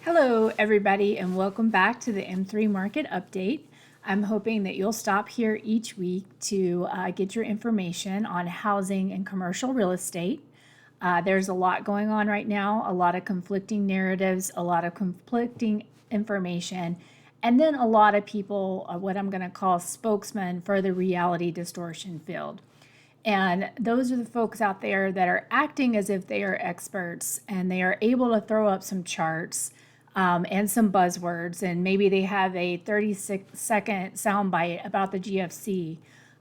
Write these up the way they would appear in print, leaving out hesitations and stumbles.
Hello, everybody, and welcome back to the M3 Market Update. I'm hoping that you'll stop here each week to get your information on housing and commercial real estate. There's a lot going on right now, a lot of conflicting narratives, a lot of conflicting information, and then a lot of people, what I'm going to call spokesmen for the reality distortion field. And those are the folks out there that are acting as if they are experts and they are able to throw up some charts and some buzzwords, and maybe they have a 36-second soundbite about the GFC,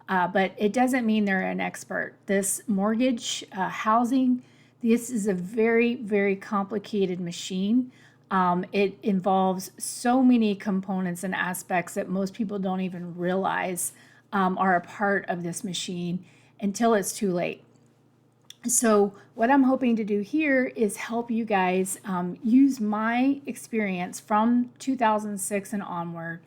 but it doesn't mean they're an expert. This mortgage housing, this is a very, very complicated machine. It involves so many components and aspects that most people don't even realize are a part of this machine until it's too late. So what I'm hoping to do here is help you guys use my experience from 2006 and onward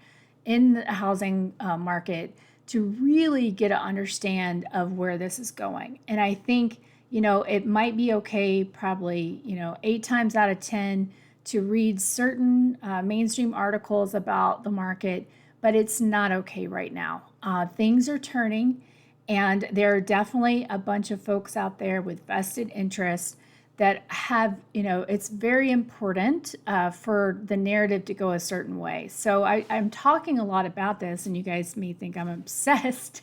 in the housing market to really get an understand of where this is going. And I think, it might be okay probably, 8 times out of 10 to read certain mainstream articles about the market, but it's not okay right now. Things are turning. And there are definitely a bunch of folks out there with vested interests that have, it's very important for the narrative to go a certain way. So I'm talking a lot about this, and you guys may think I'm obsessed,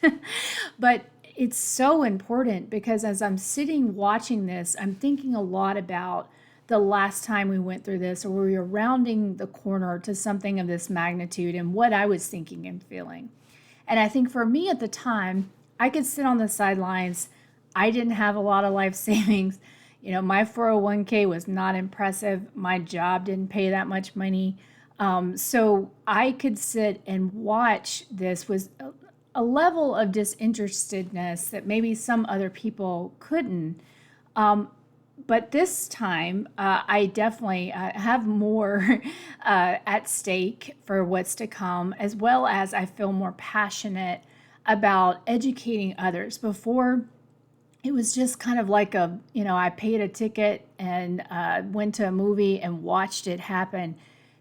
but it's so important because as I'm sitting watching this, I'm thinking a lot about the last time we went through this, or we were rounding the corner to something of this magnitude, and what I was thinking and feeling. And I think for me at the time, I could sit on the sidelines. I didn't have a lot of life savings. My 401k was not impressive. My job didn't pay that much money. So I could sit and watch this with a level of disinterestedness that maybe some other people couldn't. But this time, I definitely have more at stake for what's to come, as well as I feel more passionate about educating others. Before, it was just kind of like I paid a ticket and went to a movie and watched it happen.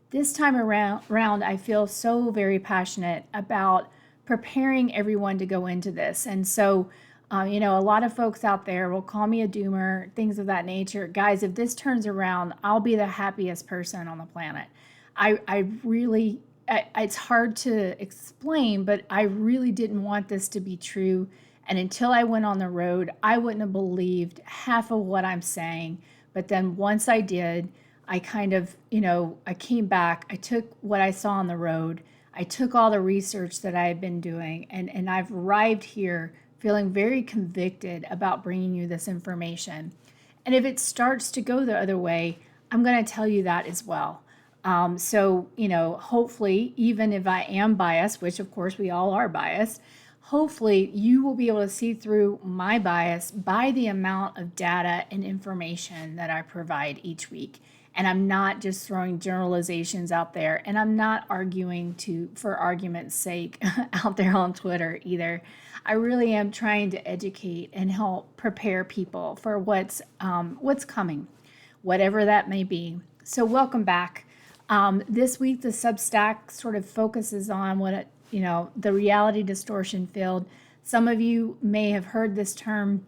This time around, I feel so very passionate about preparing everyone to go into this. And so, a lot of folks out there will call me a doomer, things of that nature. Guys, if this turns around, I'll be the happiest person on the planet. I really it's hard to explain, but I really didn't want this to be true. And until I went on the road, I wouldn't have believed half of what I'm saying. But then once I did, I kind of, I came back, I took what I saw on the road, I took all the research that I had been doing, and I've arrived here feeling very convicted about bringing you this information. And if it starts to go the other way, I'm going to tell you that as well. So, hopefully, even if I am biased, which of course we all are biased, hopefully you will be able to see through my bias by the amount of data and information that I provide each week. And I'm not just throwing generalizations out there, and I'm not arguing for argument's sake out there on Twitter either. I really am trying to educate and help prepare people for what's coming, whatever that may be. So welcome back. This week, the Substack sort of focuses on the reality distortion field. Some of you may have heard this term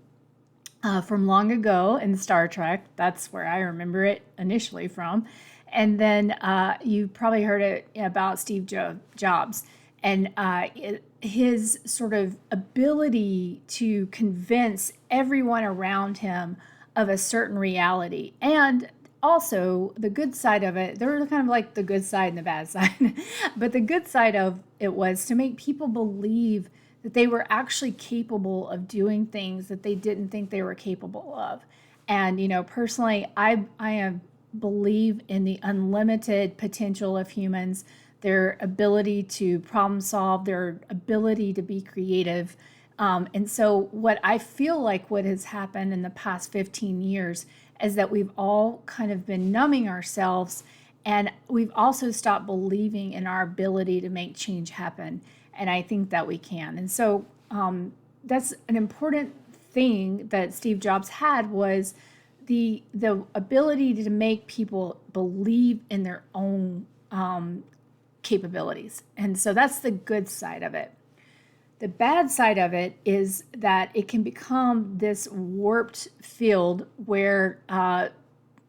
from long ago in Star Trek. That's where I remember it initially from. And then you probably heard it about Steve Jobs and his sort of ability to convince everyone around him of a certain reality. And also, the good side of it, there were kind of like the good side and the bad side. But the good side of it was to make people believe that they were actually capable of doing things that they didn't think they were capable of. And, personally, I believe in the unlimited potential of humans, their ability to problem solve, their ability to be creative. And so what I feel like what has happened in the past 15 years is that we've all kind of been numbing ourselves, and we've also stopped believing in our ability to make change happen. And I think that we can. And so that's an important thing that Steve Jobs had, was the ability to make people believe in their own capabilities. And so that's the good side of it. The bad side of it is that it can become this warped field where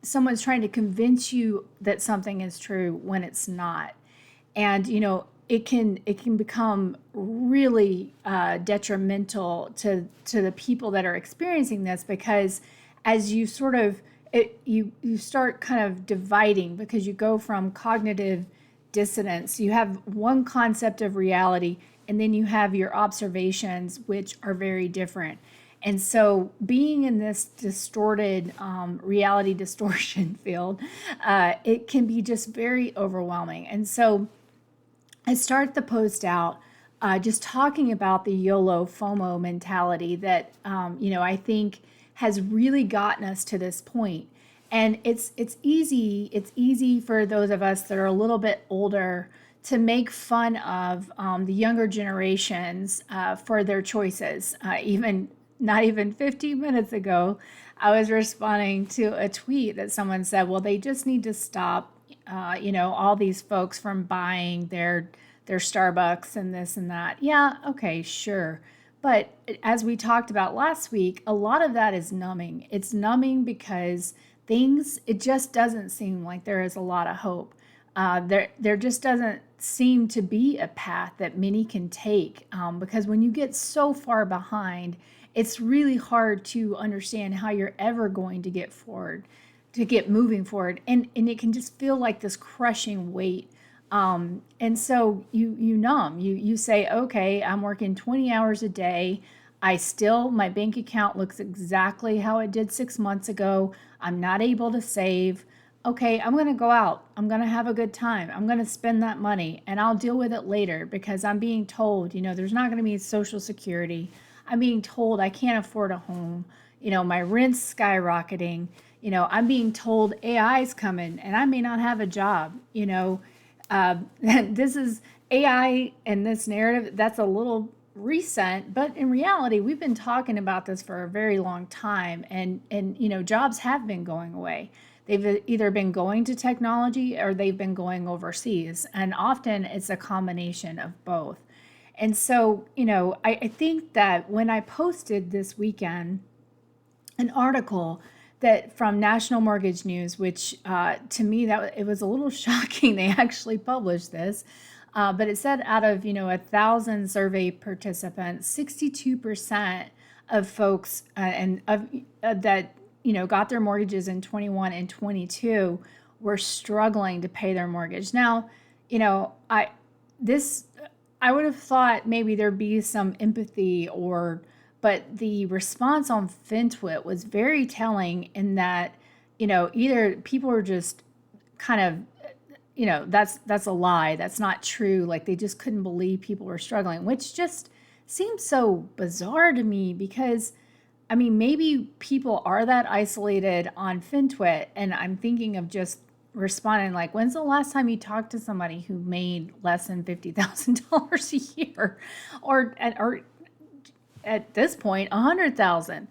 someone's trying to convince you that something is true when it's not. And, it can become really detrimental to the people that are experiencing this, because as you sort of you start kind of dividing, because you go from cognitive dissonance. You have one concept of reality, and then you have your observations, which are very different. And so being in this distorted reality distortion field, it can be just very overwhelming. And so I start the post out just talking about the YOLO-FOMO mentality that, I think has really gotten us to this point. And it's easy for those of us that are a little bit older to make fun of the younger generations for their choices. Not even 15 minutes ago, I was responding to a tweet that someone said, well, they just need to stop, all these folks from buying their Starbucks and this and that. Yeah, okay, sure. But as we talked about last week, a lot of that is numbing. It's numbing because it just doesn't seem like there is a lot of hope. There just doesn't seem to be a path that many can take, because when you get so far behind, it's really hard to understand how you're ever going to get moving forward. And it can just feel like this crushing weight. And so you numb, you say, okay, I'm working 20 hours a day. My bank account looks exactly how it did 6 months ago. I'm not able to save. Okay, I'm going to go out. I'm going to have a good time. I'm going to spend that money, and I'll deal with it later, because I'm being told, there's not going to be Social Security. I'm being told I can't afford a home. My rent's skyrocketing. I'm being told AI's coming and I may not have a job. This is AI and this narrative that's a little recent, but in reality, we've been talking about this for a very long time, and jobs have been going away. They've either been going to technology or they've been going overseas, and often it's a combination of both. And so, I think that when I posted this weekend an article that from National Mortgage News, which to me it was a little shocking they actually published this, but it said out of 1,000 survey participants, 62% of folks that got their mortgages in 21 and 22 were struggling to pay their mortgage. Now, I would have thought maybe there'd be some empathy, but the response on FinTwit was very telling in that, either people are just kind of, that's a lie. That's not true. Like, they just couldn't believe people were struggling, which just seems so bizarre to me, because maybe people are that isolated on FinTwit, and I'm thinking of just responding like, when's the last time you talked to somebody who made less than $50,000 a year, or at this point, 100,000?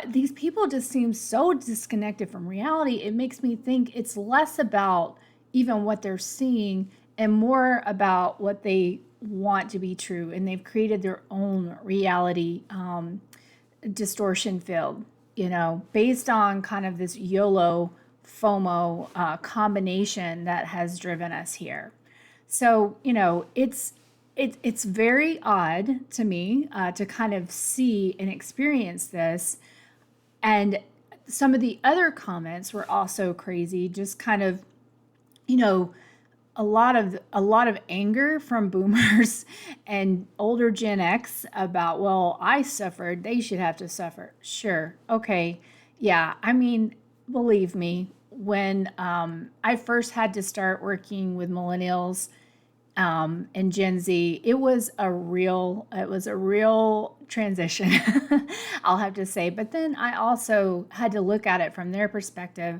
These people just seem so disconnected from reality. It makes me think it's less about even what they're seeing and more about what they want to be true, and they've created their own reality distortion field, based on kind of this YOLO-FOMO combination that has driven us here. So, it's very odd to me to kind of see and experience this. And some of the other comments were also crazy, just kind of, a lot of anger from boomers and older Gen X about, well, I suffered, they should have to suffer. Sure. Okay. Yeah. Believe me, when I first had to start working with millennials and Gen Z, it was a real transition, I'll have to say. But then I also had to look at it from their perspective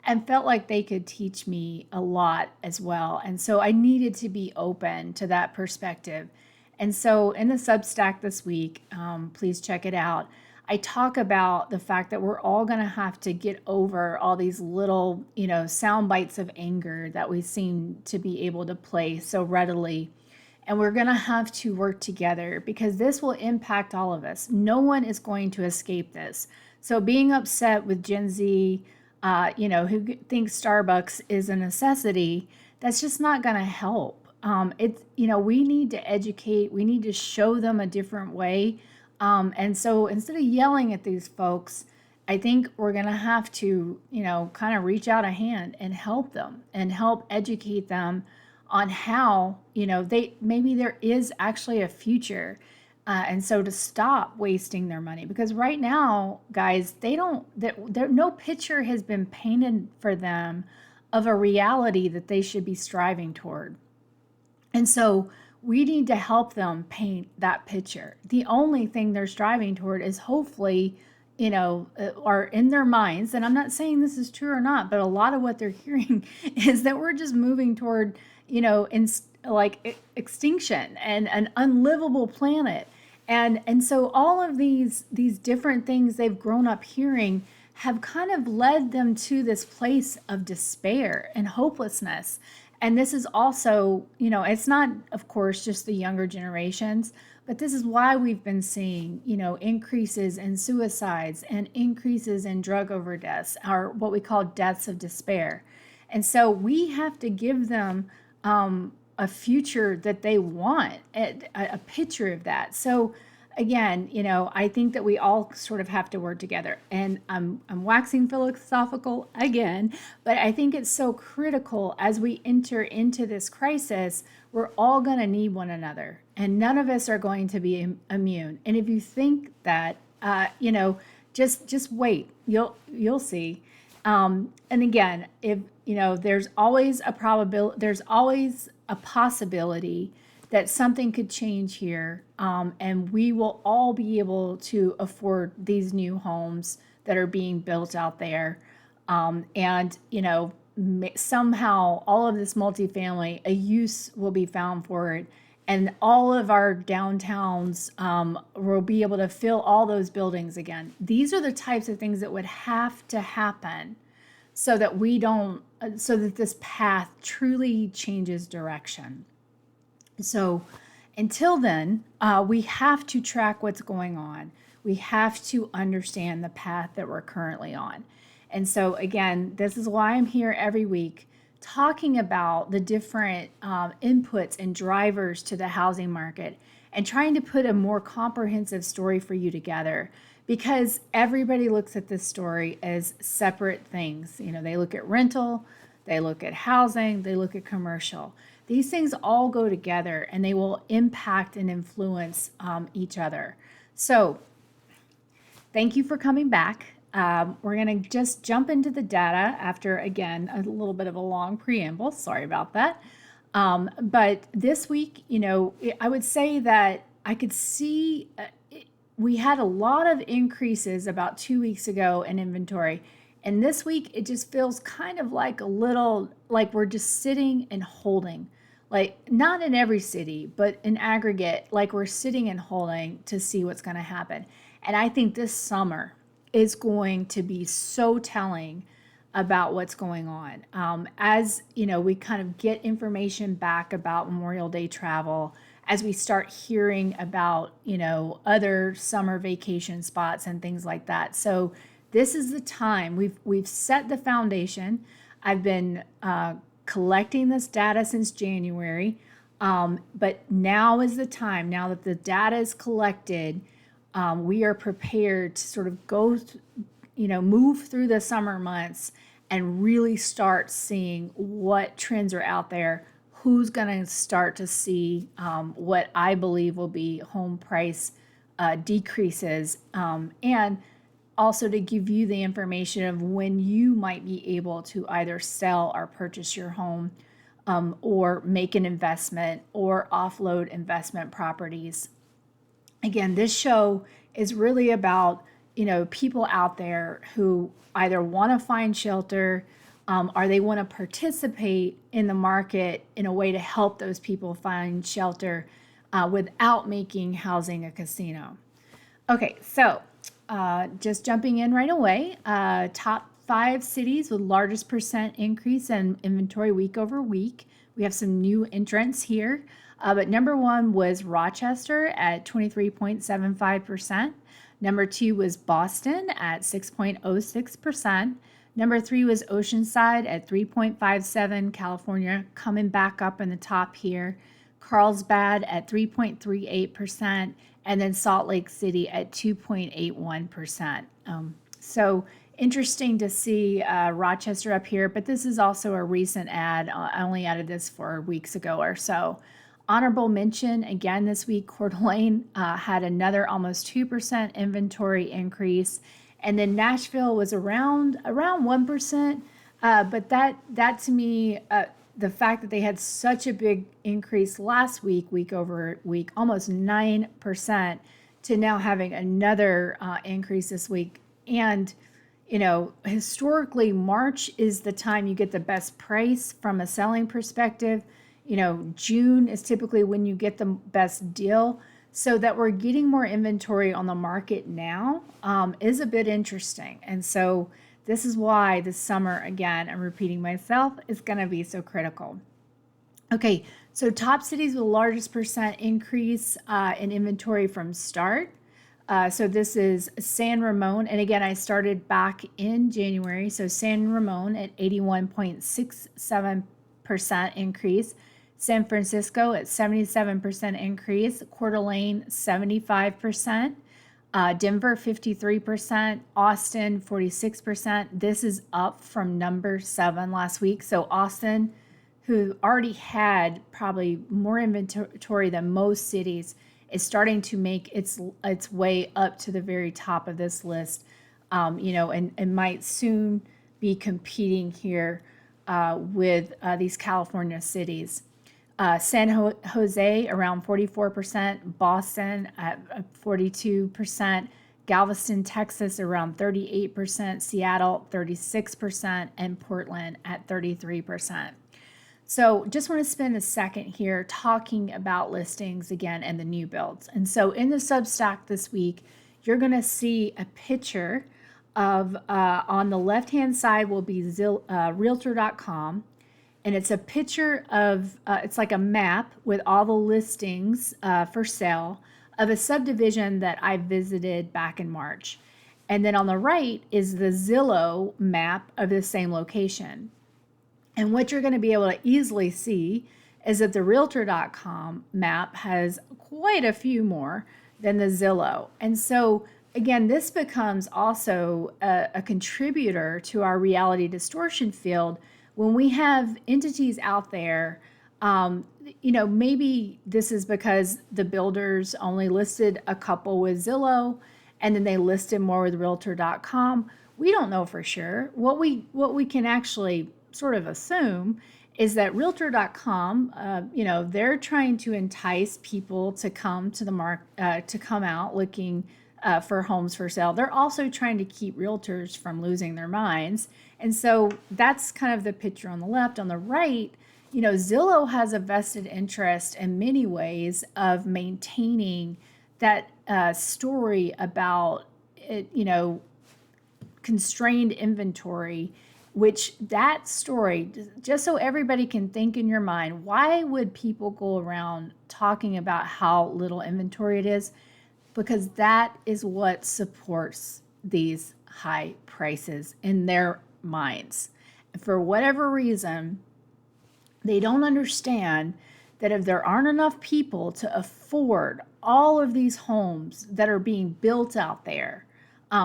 and felt like they could teach me a lot as well. And so I needed to be open to that perspective. And so in the Substack this week, please check it out, I talk about the fact that we're all going to have to get over all these little, sound bites of anger that we seem to be able to play so readily. And we're going to have to work together because this will impact all of us. No one is going to escape this. So being upset with Gen Z, who thinks Starbucks is a necessity, that's just not going to help. We need to educate. We need to show them a different way. And so instead of yelling at these folks, I think we're going to have to, kind of reach out a hand and help them and help educate them on how, maybe there is actually a future. And so to stop wasting their money, because right now, guys, no picture has been painted for them of a reality that they should be striving toward. And so we need to help them paint that picture. The only thing they're striving toward is hopefully, or in their minds, and I'm not saying this is true or not, but a lot of what they're hearing is that we're just moving toward, extinction and an unlivable planet. And so all of these different things they've grown up hearing have kind of led them to this place of despair and hopelessness. And this is also, it's not, of course, just the younger generations, but this is why we've been seeing, increases in suicides and increases in drug overdose, or what we call deaths of despair. And so we have to give them a future that they want, a picture of that. So again, I think that we all sort of have to work together. And I'm waxing philosophical again, but I think it's so critical as we enter into this crisis. We're all going to need one another, and none of us are going to be immune. And if you think that, just wait. You'll see. And again, if there's always a probability, there's always a possibility that something could change here, and we will all be able to afford these new homes that are being built out there. Somehow all of this multifamily, a use will be found for it, and all of our downtowns will be able to fill all those buildings again. These are the types of things that would have to happen so that this path truly changes direction. So until then, we have to track what's going on. We have to understand the path that we're currently on. And so again, this is why I'm here every week talking about the different inputs and drivers to the housing market and trying to put a more comprehensive story for you together, because everybody looks at this story as separate things. They look at rental, they look at housing, they look at commercial. These things all go together and they will impact and influence each other. So thank you for coming back. We're going to just jump into the data after, again, a little bit of a long preamble. Sorry about that. But this week, I would say that I could see we had a lot of increases about 2 weeks ago in inventory. And this week, it just feels kind of like a little, like we're just sitting and holding. Like, not in every city, but in aggregate, like we're sitting and holding to see what's going to happen. And I think this summer is going to be so telling about what's going on. As we kind of get information back about Memorial Day travel, as we start hearing about, other summer vacation spots and things like that. So this is the time. We've set the foundation. I've been collecting this data since January, but now is the time. Now that the data is collected, we are prepared to sort of go, move through the summer months and really start seeing what trends are out there. Who's going to start to see what I believe will be home price decreases, and also to give you the information of when you might be able to either sell or purchase your home, or make an investment or offload investment properties. Again, this show is really about, people out there who either want to find shelter, or they want to participate in the market in a way to help those people find shelter without making housing a casino. Okay, so just jumping in right away, top 5 cities with largest percent increase in inventory week over week. We have some new entrants here, but number 1 was Rochester at 23.75%. Number 2 was Boston at 6.06%. Number 3 was Oceanside at 3.57%. California coming back up in the top here. Carlsbad at 3.38%, and then Salt Lake City at 2.81%. So interesting to see Rochester up here, but this is also a recent ad. I only added this 4 weeks ago or so. Honorable mention again this week, Coeur d'Alene had another almost 2% inventory increase, and then Nashville was around 1%. But that to me, the fact that they had such a big increase last week, week over week, almost 9%, to now having another increase this week. And historically, March is the time you get the best price from a selling perspective. June is typically when you get the best deal. So that we're getting more inventory on the market now is a bit interesting. And so this is why this summer, again, I'm repeating myself, is going to be so critical. Okay, so top cities with the largest percent increase in inventory from start. So this is San Ramon. And again, I started back in January. So San Ramon at 81.67% increase. San Francisco at 77% increase. Coeur d'Alene, 75%. Denver, 53%. Austin, 46%. This is up from number 7 last week. So Austin, who already had probably more inventory than most cities, is starting to make its way up to the very top of this list, and might soon be competing here with these California cities. San Jose around 44%, Boston at 42%, Galveston, Texas around 38%, Seattle 36%, and Portland at 33%. So just want to spend a second here talking about listings again and the new builds. And so in the Substack this week, you're going to see a picture of, on the left-hand side will be Realtor.com. And it's a picture of, it's like a map with all the listings for sale of a subdivision that I visited back in March. And then on the right is the Zillow map of the same location. And what you're going to be able to easily see is that the Realtor.com map has quite a few more than the Zillow. And so, again, this becomes also a contributor to our reality distortion field. When we have entities out there, maybe this is because the builders only listed a couple with Zillow and then they listed more with Realtor.com. We don't know for sure. What we can actually sort of assume is that Realtor.com, they're trying to entice people to come to the market, to come out looking for homes for sale. They're also trying to keep realtors from losing their minds. And so that's kind of the picture on the left. On the right, Zillow has a vested interest in many ways of maintaining that story about constrained inventory, which that story, just so everybody can think in your mind, why would people go around talking about how little inventory it is? Because that is what supports these high prices in their minds. For whatever reason, they don't understand that if there aren't enough people to afford all of these homes that are being built out there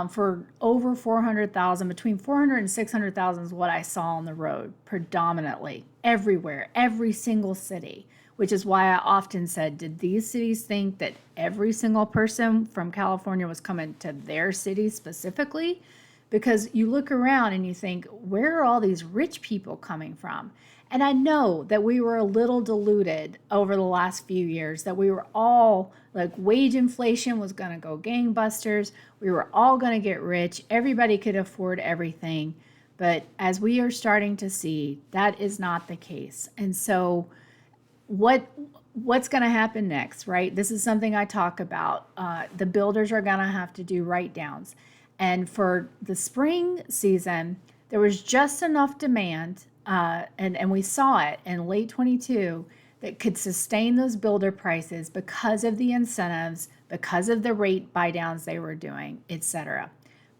for over 400,000, between 400 and 600,000 is what I saw on the road, predominantly everywhere, every single city, which is why I often said, did these cities think that every single person from California was coming to their city specifically? Because you look around and you think, where are all these rich people coming from? And I know that we were a little deluded over the last few years, that we were all like, wage inflation was going to go gangbusters. We were all going to get rich. Everybody could afford everything. But as we are starting to see, that is not the case. And so what what's going to happen next, right? This is something I talk about. The builders are going to have to do write downs. And for the spring season, there was just enough demand, and we saw it in late 22 that could sustain those builder prices because of the incentives, because of the rate buy downs they were doing, etc.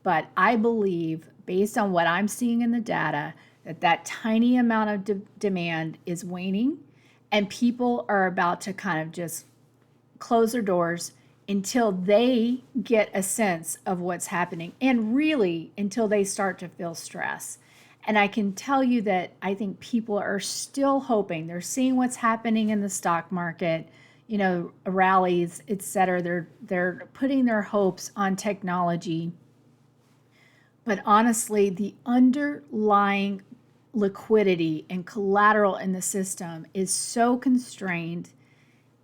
But I believe, based on what I'm seeing in the data, that tiny amount of demand is waning, and people are about to kind of just close their doors until they get a sense of what's happening, and really until they start to feel stress. And I can tell you that I think people are still hoping. They're seeing what's happening in the stock market, rallies, etc. They're putting their hopes on technology. But honestly, the underlying liquidity and collateral in the system is so constrained,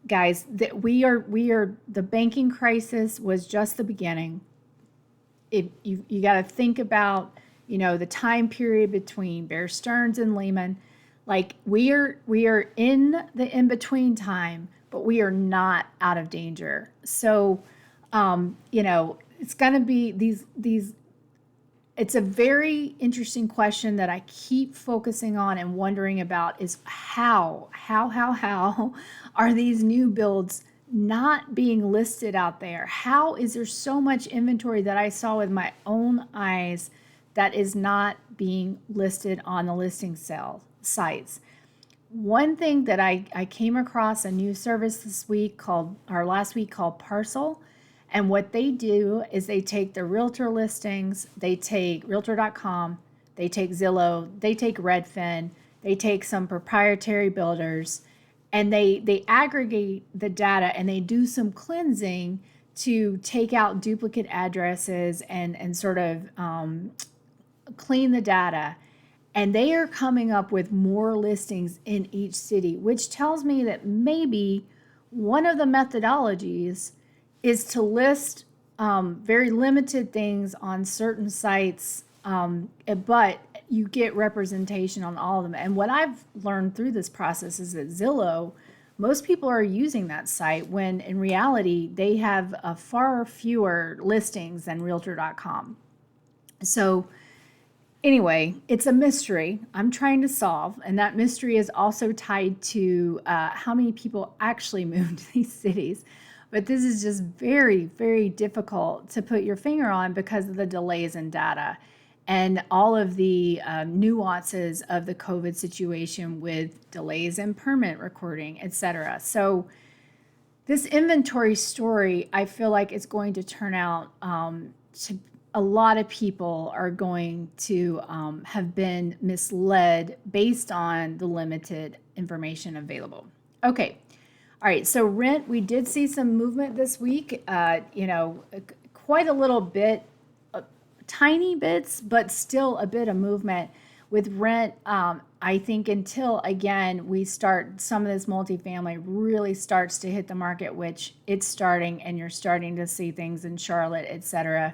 guys, that we are the banking crisis was just the beginning. If you got to think about, the time period between Bear Stearns and Lehman. Like, we are in the in-between time, but we are not out of danger. So it's going to be these it's a very interesting question that I keep focusing on and wondering about, is how are these new builds not being listed out there? How is there so much inventory that I saw with my own eyes that is not being listed on the listing sale sites? One thing that I came across a new service last week called Parcel. And what they do is they take the realtor listings, they take realtor.com, they take Zillow, they take Redfin, they take some proprietary builders, and they aggregate the data and they do some cleansing to take out duplicate addresses and sort of clean the data. And they are coming up with more listings in each city, which tells me that maybe one of the methodologies is to list very limited things on certain sites, but you get representation on all of them. And what I've learned through this process is that Zillow, most people are using that site when in reality they have far fewer listings than realtor.com. So anyway, it's a mystery I'm trying to solve, and that mystery is also tied to how many people actually move to these cities. But this is just very, very difficult to put your finger on because of the delays in data and all of the nuances of the COVID situation with delays in permit recording, etc. So this inventory story, I feel like it's going to turn out to a lot of people are going to have been misled based on the limited information available. Okay. All right, so rent, we did see some movement this week, quite a little bit, tiny bits, but still a bit of movement with rent. I think until, again, some of this multifamily really starts to hit the market, which it's starting, and you're starting to see things in Charlotte, et cetera.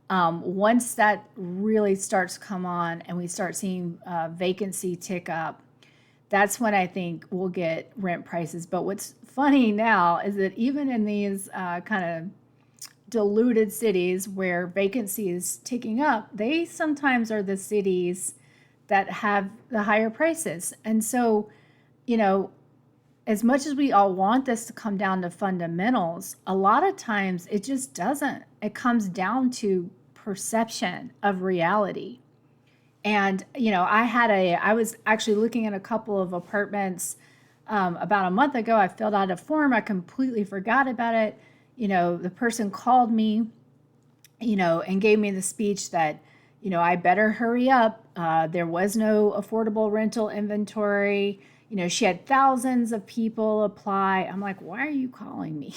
Once that really starts to come on and we start seeing vacancy tick up, that's when I think we'll get rent prices. But what's funny now is that even in these kind of diluted cities where vacancy is ticking up, they sometimes are the cities that have the higher prices. And so, as much as we all want this to come down to fundamentals, a lot of times it just doesn't. It comes down to perception of reality. And, I was actually looking at a couple of apartments about a month ago. I filled out a form. I completely forgot about it. The person called me, and gave me the speech that, I better hurry up. There was no affordable rental inventory. She had thousands of people apply. I'm like, why are you calling me?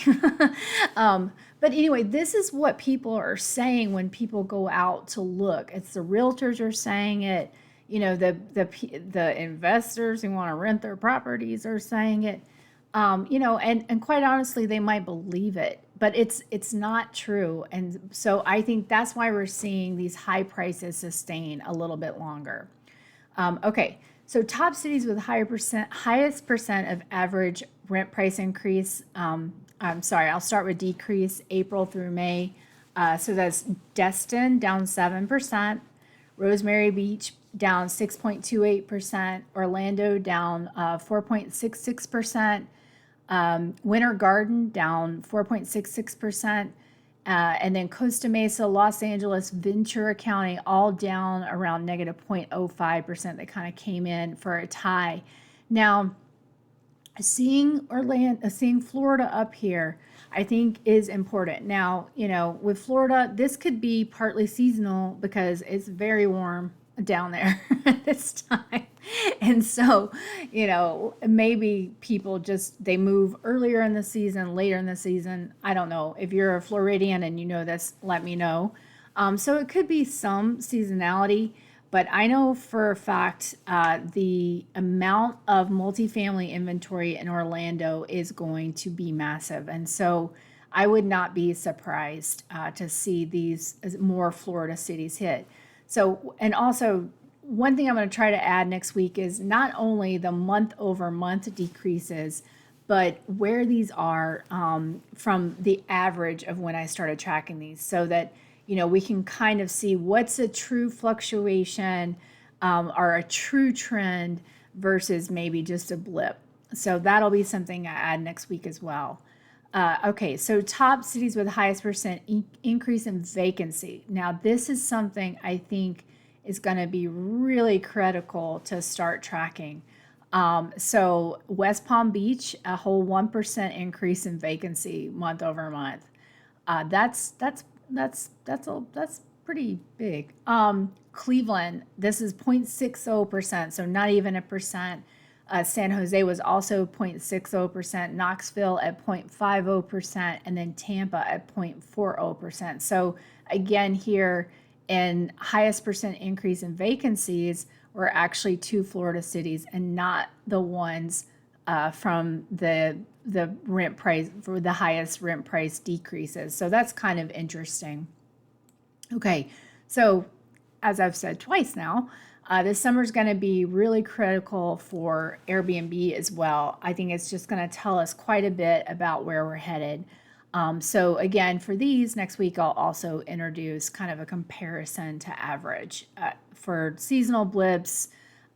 But anyway, this is what people are saying when people go out to look. It's the realtors are saying it. The investors who want to rent their properties are saying it. And quite honestly, they might believe it, but it's not true. And so I think that's why we're seeing these high prices sustain a little bit longer. Okay. So top cities with highest percent of average rent price increase. I'm sorry, I'll start with decrease April through May. So that's Destin down 7%, Rosemary Beach down 6.28%, Orlando down 4.66%, Winter Garden down 4.66%. And then Costa Mesa, Los Angeles, Ventura County, all down around negative 0.05%. They kind of came in for a tie. Now, seeing Florida up here, I think is important. Now, with Florida, this could be partly seasonal because it's very warm down there this time. And so, maybe people they move earlier in the season, later in the season. I don't know. If you're a Floridian and you know this, let me know. So it could be some seasonality, but I know for a fact the amount of multifamily inventory in Orlando is going to be massive. And so I would not be surprised to see these more Florida cities hit. So, and also, one thing I'm going to try to add next week is not only the month over month decreases, but where these are from the average of when I started tracking these, so that we can kind of see what's a true fluctuation or a true trend versus maybe just a blip. So that'll be something I add next week as well. Okay, so top cities with highest percent increase in vacancy. Now, this is something I think is going to be really critical to start tracking. So West Palm Beach, a whole 1% increase in vacancy month over month. That's pretty big. Cleveland, this is 0.60%, so not even a percent. San Jose was also 0.60%, Knoxville at 0.50%, and then Tampa at 0.40%. So again, here in highest percent increase in vacancies were actually two Florida cities and not the ones from the rent price for the highest rent price decreases. So that's kind of interesting. Okay, so as I've said twice now, this summer is going to be really critical for Airbnb as well. I think it's just going to tell us quite a bit about where we're headed. So again, for these next week, I'll also introduce kind of a comparison to average for seasonal blips,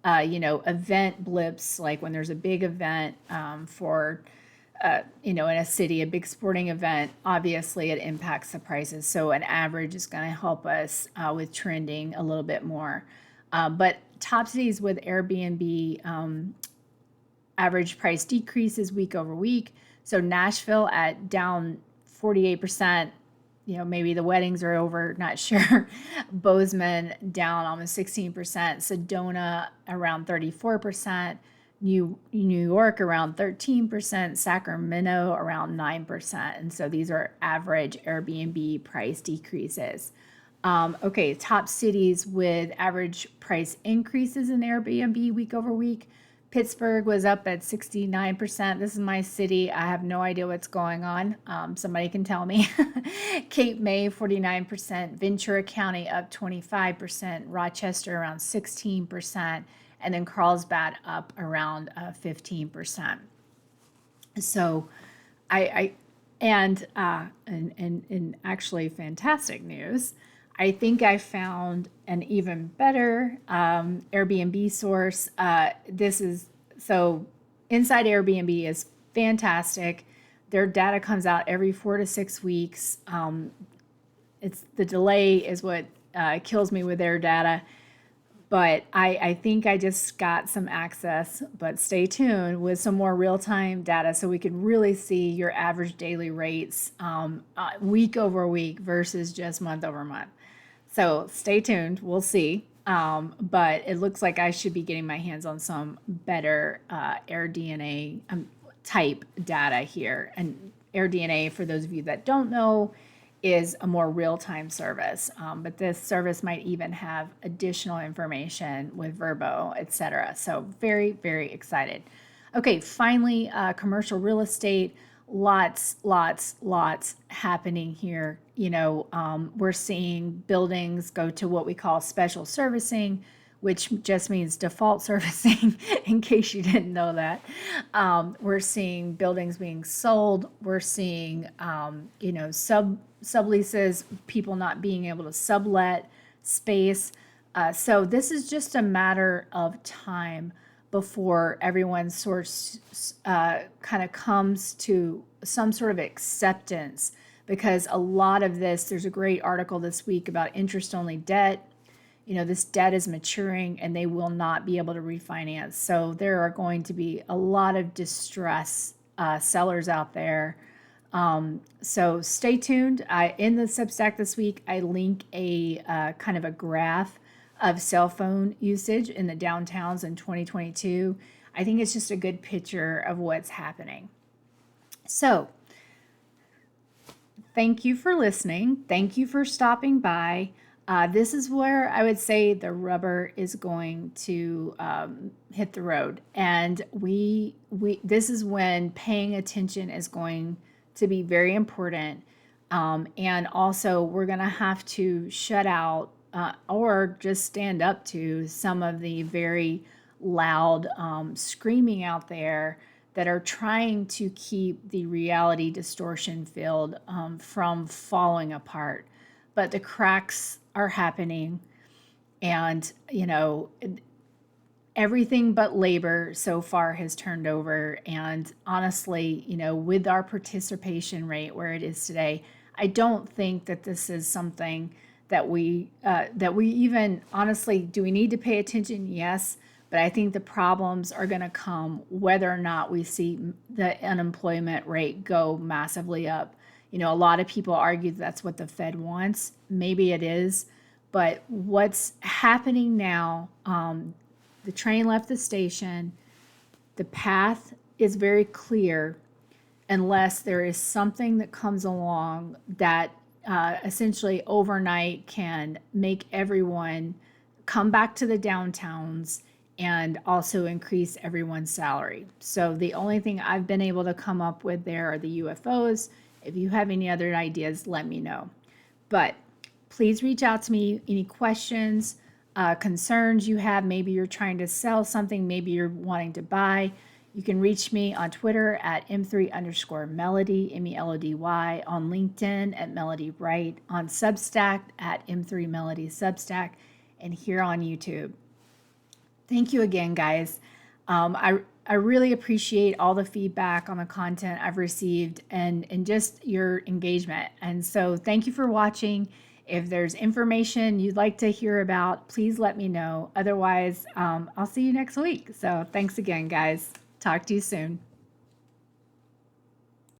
event blips, like when there's a big event in a city, a big sporting event, obviously it impacts the prices. So an average is going to help us with trending a little bit more. But top cities with Airbnb average price decreases week over week. So Nashville at down 48%, maybe the weddings are over, not sure. Bozeman down almost 16%. Sedona around 34%. New York around 13%. Sacramento around 9%. And so these are average Airbnb price decreases. Okay, top cities with average price increases in Airbnb week over week. Pittsburgh was up at 69%. This is my city. I have no idea what's going on. Somebody can tell me. Cape May, 49%. Ventura County up 25%. Rochester around 16%. And then Carlsbad up around 15%. So and actually fantastic news, I think I found an even better Airbnb source. Inside Airbnb is fantastic. Their data comes out every 4 to 6 weeks. It's the delay is what kills me with their data. But I think I just got some access, but stay tuned with some more real-time data so we can really see your average daily rates week over week versus just month over month. So stay tuned. We'll see. But it looks like I should be getting my hands on some better AirDNA type data here. And AirDNA, for those of you that don't know, is a more real-time service. But this service might even have additional information with Verbo, etc. So very, very excited. Okay, finally, commercial real estate. Lots happening here. We're seeing buildings go to what we call special servicing, which just means default servicing, in case you didn't know that. We're seeing buildings being sold. We're seeing, subleases, people not being able to sublet space. So this is just a matter of time before everyone kind of comes to some sort of acceptance, because a lot of this, there's a great article this week about interest-only debt. This debt is maturing and they will not be able to refinance. So there are going to be a lot of distress sellers out there. So stay tuned. In the Substack this week, I link a kind of a graph of cell phone usage in the downtowns in 2022. I think it's just a good picture of what's happening. So thank you for listening. Thank you for stopping by. This is where I would say the rubber is going to hit the road, and this is when paying attention is going to be very important, and also we're going to have to shut out or just stand up to some of the very loud screaming out there that are trying to keep the reality distortion field from falling apart. But the cracks are happening, and everything but labor so far has turned over. And honestly, with our participation rate where it is today, I don't think that this is something that we even, honestly, do we need to pay attention? Yes. But I think the problems are going to come whether or not we see the unemployment rate go massively up. A lot of people argue that's what the Fed wants. Maybe it is. But what's happening now, the train left the station. The path is very clear unless there is something that comes along that essentially overnight can make everyone come back to the downtowns and also increase everyone's salary. So the only thing I've been able to come up with there are the UFOs. If you have any other ideas, let me know. But please reach out to me. Any questions, concerns you have. Maybe you're trying to sell something. Maybe you're wanting to buy. You can reach me on Twitter at M3_Melody, MELODY, on LinkedIn at Melody Wright, on Substack at M3Melody Substack, and here on YouTube. Thank you again, guys. I really appreciate all the feedback on the content I've received and just your engagement. And so thank you for watching. If there's information you'd like to hear about, please let me know. Otherwise, I'll see you next week. So thanks again, guys. Talk to you soon.